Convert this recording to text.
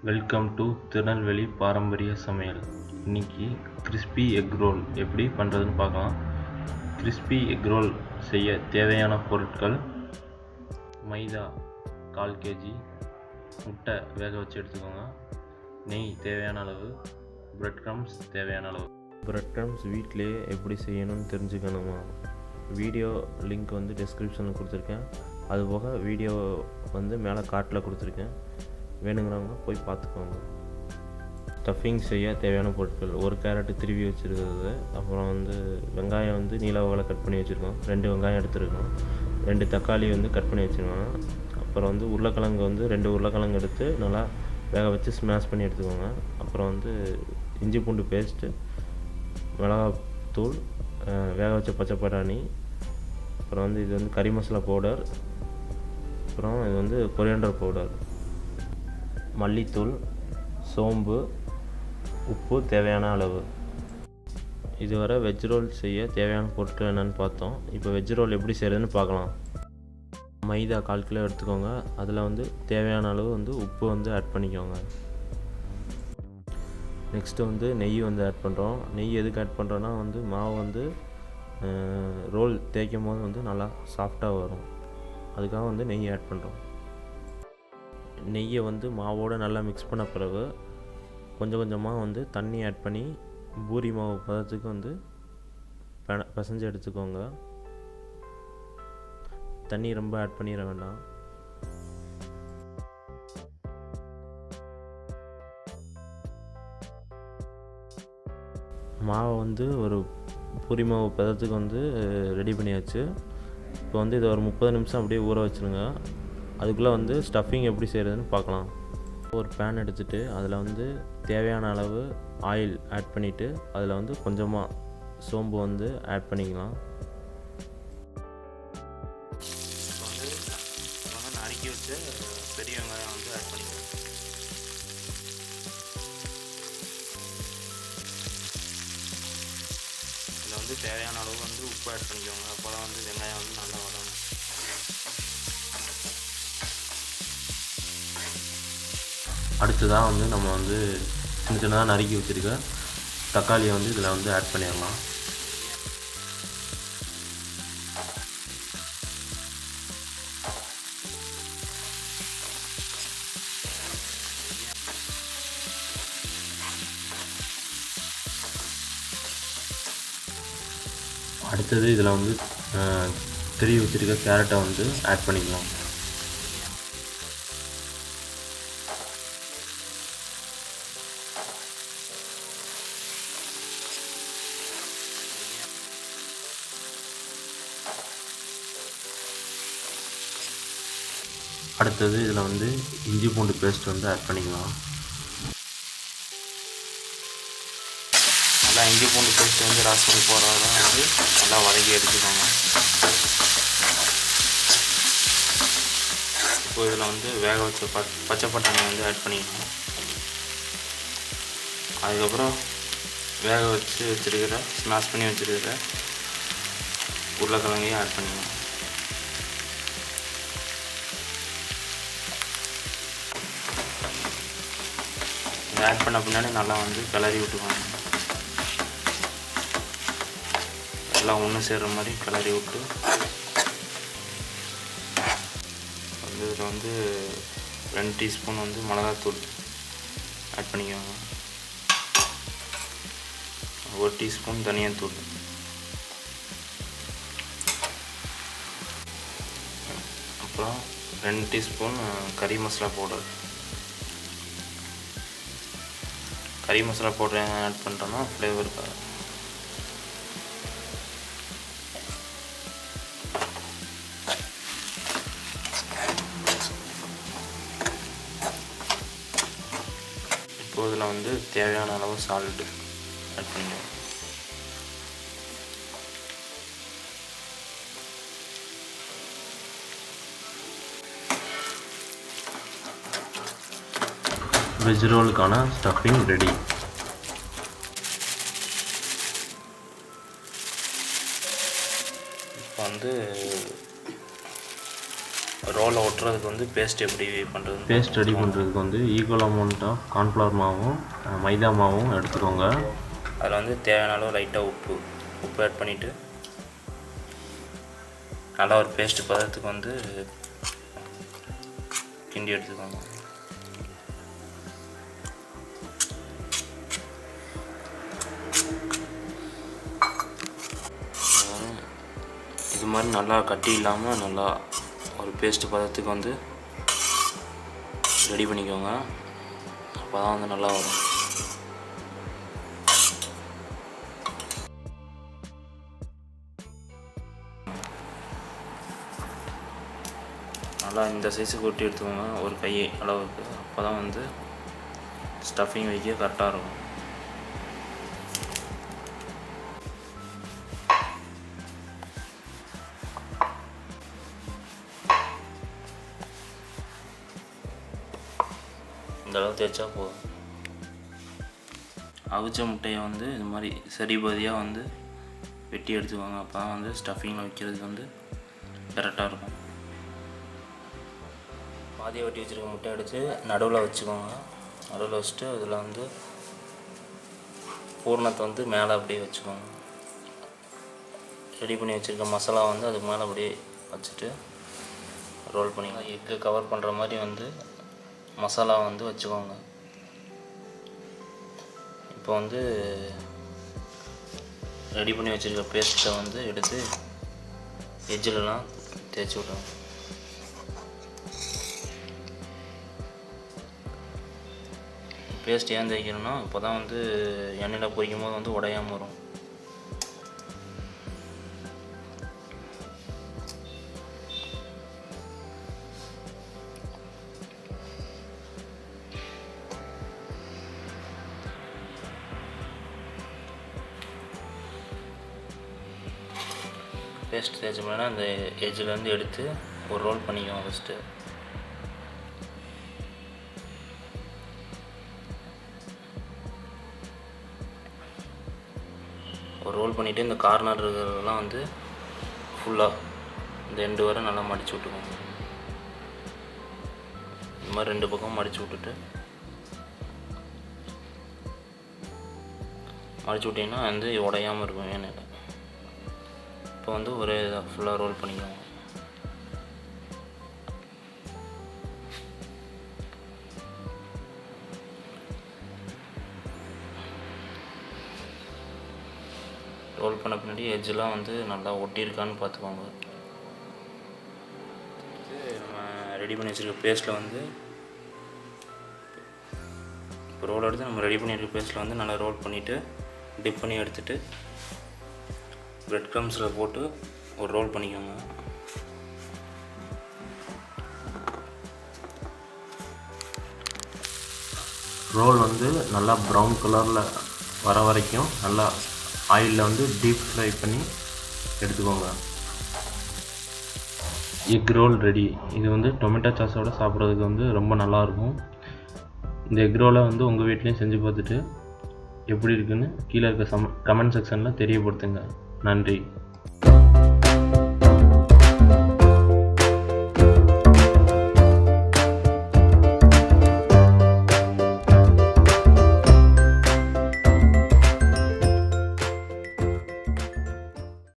Welcome to Tirunelveli பாரம்பரிய சமையல். இன்றைக்கி கிறிஸ்பி எக் ரோல் எப்படி பண்ணுறதுன்னு பார்க்கலாம். கிறிஸ்பி எக் ரோல் செய்ய தேவையான பொருட்கள்: மைதா 1/4 kg, முட்டை வேக வச்சு எடுத்துக்கோங்க, நெய் தேவையான அளவு, பிரெட் க்ரம்ஸ் தேவையான அளவு. பிரெட் க்ரம்ஸ் வீட்டிலேயே எப்படி செய்யணும்னு தெரிஞ்சுக்கணுமா? வீடியோ லிங்க் வந்து டிஸ்கிரிப்ஷனில் கொடுத்துருக்கேன். அதுபோக வீடியோ வந்து மேலே கார்ட்டில் கொடுத்துருக்கேன். வேணுங்கிறவங்க போய் பார்த்துக்கோங்க. ஸ்டஃபிங் செய்ய தேவையான பொருட்கள்: 1 கேரட்டு திருவி வச்சுருக்கிறது, அப்புறம் வந்து வெங்காயம் வந்து நீல வாக்கில் கட் பண்ணி வச்சுருக்கோம், 2 வெங்காயம் எடுத்துருக்கோம், 2 தக்காளி வந்து கட் பண்ணி வச்சுருக்கோம், அப்புறம் வந்து உருளைக்கிழங்கு வந்து 2 உருளைக்கிழங்கு எடுத்து நல்லா வேக வச்சு ஸ்மாஷ் பண்ணி எடுத்துக்கோங்க, அப்புறம் வந்து இஞ்சி பூண்டு பேஸ்ட்டு, மிளகாத்தூள், வேக வச்ச பச்சை பட்டாணி, அப்புறம் வந்து இது வந்து கறி மசாலா பவுடர், அப்புறம் இது வந்து கொரியாண்டர் பவுடர், மல்லித்தூள், சோம்பு, உப்பு தேவையான அளவு. இதுவரை வெஜ் ரோல் செய்ய தேவையான பொருட்கள் என்னென்னு பார்த்தோம். இப்போ வெஜ் ரோல் எப்படி செய்கிறதுன்னு பார்க்கலாம். மைதா 1/4 கிலோ எடுத்துக்கோங்க. அதில் வந்து தேவையான அளவு வந்து உப்பு வந்து ஆட் பண்ணிக்கோங்க. நெக்ஸ்ட்டு வந்து நெய் வந்து ஆட் பண்ணுறோம். நெய் எதுக்கு ஆட் பண்ணுறோன்னா வந்து மாவு வந்து ரோல் தேய்க்கும் போது வந்து நல்லா சாஃப்டாக வரும், அதுக்காக வந்து நெய் ஆட் பண்ணுறோம். நெய்யை வந்து மாவோடு நல்லா மிக்ஸ் பண்ண பிறகு கொஞ்சம் கொஞ்சமாக வந்து தண்ணி ஆட் பண்ணி பூரி மாவு பதத்துக்கு வந்து பிசைஞ்சு எடுத்துக்கோங்க. தண்ணி ரொம்ப ஆட் பண்ணிட வேண்டாம். மாவை வந்து ஒரு பூரி மாவு பதத்துக்கு வந்து ரெடி பண்ணியாச்சு. இப்போ வந்து இதை ஒரு 30 நிமிஷம் அப்படியே ஊற வச்சுருங்க. அதுக்குள்ளே வந்து ஸ்டஃபிங் எப்படி செய்கிறதுன்னு பார்க்கலாம். ஒரு பேன் எடுத்துகிட்டு அதில் வந்து தேவையான அளவு ஆயில் ஆட் பண்ணிவிட்டு அதில் வந்து கொஞ்சமாக சோம்பு வந்து ஆட் பண்ணிக்கலாம். இப்போ வந்து நறுக்கி வச்சு பெரிய வெங்காயம் வந்து ஆட் பண்ணிக்கலாம். இதில் வந்து தேவையான அளவு வந்து உப்பு ஆட் பண்ணிக்கோங்க. அப்போ தான் வந்து வெங்காயம் வந்து நல்லா வதங்கும். அடுத்ததாக வந்து நம்ம வந்து சின்ன சின்னதாக நறுக்கி வச்சுருக்க தக்காளியை வந்து இதில் வந்து ஆட் பண்ணிடலாம். அடுத்தது இதில் வந்து திருவி வச்சுருக்க கேரட்டை வந்து ஆட் பண்ணிக்கலாம். அடுத்தது இதில் வந்து இஞ்சி பூண்டு பேஸ்ட் வந்து ஆட் பண்ணிக்கலாம். நல்லா இஞ்சி பூண்டு பேஸ்ட் வந்து ராஸ்மணி போடுறதான் வந்து நல்லா வதக்கி எடுத்துக்கோங்க. இப்போ இதில் வந்து வேக வச்ச பச்சை பட்டாணி வந்து ஆட் பண்ணிக்கலாம். அதுக்கப்புறம் வேக வச்சு வச்சுருக்கிற ஸ்மாஷ் பண்ணி வச்சுருக்கிற உருளைக்கிழங்கையும் ஆட் பண்ணிக்கலாம். ஆட் பண்ண பின்னாடி நல்லா வந்து கிளறி விட்டுக்கோங்க. எல்லாம் ஒன்று சேர்கிற மாதிரி கிளறி விட்டு வந்து இதில் வந்து 2 டீஸ்பூன் வந்து மிளகாத்தூள் ஆட் பண்ணிக்கோங்க, 1 டீஸ்பூன் தனியாத்தூள், அப்புறம் 2 டீஸ்பூன் கறி மசாலா பவுடர். கறி மசாலா பவுடர் ஆட் பண்ணுறோன்னா ஃப்ளேவருக்காக. இப்போ இதில் வந்து தேவையான அளவு சால்ட்டு ஆட் பண்ணிடுவோம். வெஜ் ரோலுக்கான ஸ்டஃபிங் ரெடி. இப்போ வந்து ரோலை ஒட்டுறதுக்கு வந்து பேஸ்ட் எப்படி பண்ணுறது? பேஸ்ட் ரெடி பண்ணுறதுக்கு வந்து ஈக்குவல் அமௌண்ட் ஆஃப் கார்ன்ஃப்ளவர் மாவும் மைதா மாவும் எடுத்துக்கோங்க. அதில் வந்து தேவையான அளவு லைட்டாக உப்பு ஆட் பண்ணிவிட்டு நல்லா ஒரு பேஸ்ட் பதத்துக்கு வந்து கிண்டி எடுத்துக்கோங்க. இது மாதிரி நல்லா கட்டி இல்லாமல் நல்லா ஒரு பேஸ்ட் பதத்துக்கு வந்து ரெடி பண்ணிக்கோங்க. அப்போ தான் வந்து நல்லா வரும். நல்லா இந்த சைஸுக்கு ஒட்டி எடுத்துக்கோங்க, ஒரு கை அளவுக்கு. அப்போ தான் வந்து ஸ்டஃபிங் வைக்க கரெக்டாக இருக்கும். இந்த அளவு தேய்ச்சா போதும். அவிச்ச முட்டையை வந்து இது மாதிரி சரி பாதியாக வந்து வெட்டி எடுத்துக்கோங்க. அப்போ தான் வந்து ஸ்டஃபிங்கில் வைக்கிறதுக்கு வந்து கரெக்டாக இருக்கும். பாதியை வெட்டி வச்சுருக்க முட்டை எடுத்து நடுவில் வச்சுக்கோங்க. நடுவில் வச்சுட்டு அதில் வந்து பூர்ணத்தை வந்து மேலே அப்படியே வச்சுக்கோங்க. ரெடி பண்ணி வச்சுருக்க மசாலா வந்து அதுக்கு மேலே அப்படியே வச்சுட்டு ரோல் பண்ணிக்கலாம். எக்கு கவர் பண்ணுற மாதிரி வந்து மசாலா வந்து வச்சுக்கோங்க. இப்போ வந்து ரெடி பண்ணி வச்சுருக்க பேஸ்ட்டை வந்து எடுத்து எஜ்ஜிலலாம் தேய்ச்சி விட்டுருங்க. பேஸ்ட் ஏன் தேய்க்கணும்னா இப்போ தான் வந்து எண்ணெயில் பொரிக்கும் போது வந்து உடையாமல் வரும். பேஸ்ட் தேய்ச்சோம்னா அந்த எஜ்ஜிலேருந்து எடுத்து ஒரு ரோல் பண்ணிக்குவோம். ஃபஸ்ட்டு ஒரு ரோல் பண்ணிவிட்டு இந்த கார்னர் இருக்கிறதெல்லாம் வந்து ஃபுல்லாக இந்த எண்டு வரை நல்லா மடித்து விட்டுக்குவோம். இந்த மாதிரி 2 பக்கம் மடித்து விட்டுட்டு மடித்து விட்டிங்கன்னா வந்து உடையாமல் இருக்கும் எண்ணெயில். இப்போ வந்து ஒரே இதாக ஃபுல்லாக ரோல் பண்ணிக்குவோம். ரோல் பண்ண பின்னாடி எட்ஜெலாம் வந்து நல்லா ஒட்டியிருக்கான்னு பார்த்துக்கோங்க. நம்ம ரெடி பண்ணி வச்சுருக்க பேஸ்ட்டில் வந்து இப்போ ரோல் எடுத்து நம்ம ரெடி பண்ணியிருக்க பேஸ்ட்டில் வந்து நல்லா ரோல் பண்ணிவிட்டு டிப் பண்ணி எடுத்துகிட்டு பிரெட் க்ரம்ஸில் போட்டு ஒரு ரோல் பண்ணிக்கோங்க. ரோல் வந்து நல்லா ப்ரௌன் கலரில் வர வரைக்கும் நல்லா ஆயிலில் வந்து டீப் ஃப்ரை பண்ணி எடுத்துக்கோங்க. Egg roll ready. இது வந்து டொமேட்டோ சாஸோடு சாப்பிட்றதுக்கு வந்து ரொம்ப நல்லாயிருக்கும். இந்த எக் ரோலை வந்து உங்கள் வீட்லேயும் செஞ்சு பார்த்துட்டு எப்படி இருக்குன்னு கீழே இருக்க கமெண்ட் செக்ஷனில் தெரியப்படுத்துங்க. நன்றி.